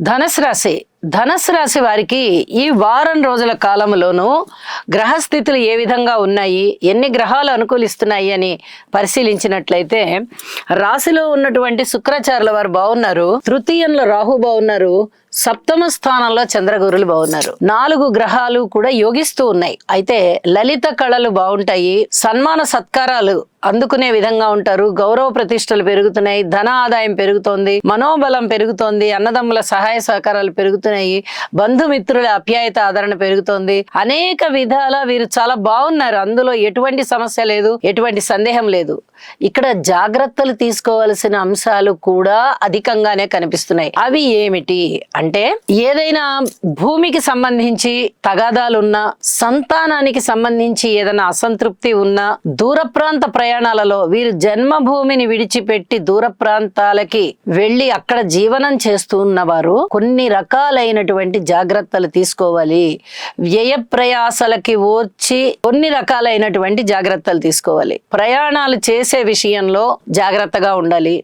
ధనుసు రాశి వారికి ఈ వారం రోజుల కాలంలోనూ గ్రహస్థితులు ఏ విధంగా ఉన్నాయి, ఎన్ని గ్రహాలు అనుకూలిస్తున్నాయి అని పరిశీలించినట్లయితే రాశిలో ఉన్నటువంటి శుక్రాచార్యుల వారు బాగున్నారు, తృతీయంలో రాహు బాగున్నారు, సప్తమ స్థానంలో చంద్రగురులు బాగున్నారు. 4 గ్రహాలు కూడా యోగిస్తూ ఉన్నాయి. అయితే లలిత కళలు బాగుంటాయి, సన్మాన సత్కారాలు అందుకునే విధంగా ఉంటారు, గౌరవ ప్రతిష్టలు పెరుగుతున్నాయి, ధన ఆదాయం పెరుగుతోంది, మనోబలం పెరుగుతోంది, అన్నదమ్ముల సహాయ సహకారాలు పెరుగుతున్నాయి, బంధుమిత్రుల అప్యాయత ఆదరణ పెరుగుతోంది. అనేక విధాల వీరు చాలా బాగున్నారు. అందులో ఎటువంటి సమస్య లేదు, ఎటువంటి సందేహం లేదు. ఇక్కడ జాగ్రత్తలు తీసుకోవాల్సిన అంశాలు కూడా అధికంగానే కనిపిస్తున్నాయి. అవి ఏమిటి అంటే, ఏదైనా భూమికి సంబంధించి తగాదాలున్నా, సంతానానికి సంబంధించి ఏదైనా అసంతృప్తి ఉన్నా, దూర ప్రాంత ప్రయాణాలలో వీరు జన్మభూమిని విడిచిపెట్టి దూర ప్రాంతాలకి వెళ్లి అక్కడ జీవనం చేస్తూ ఉన్నవారు కొన్ని రకాలైనటువంటి జాగ్రత్తలు తీసుకోవాలి. వ్యయ ప్రయాసలకి ఓర్చి కొన్ని రకాలైనటువంటి జాగ్రత్తలు తీసుకోవాలి. ప్రయాణాలు చేసే విషయంలో జాగ్రత్తగా ఉండాలి.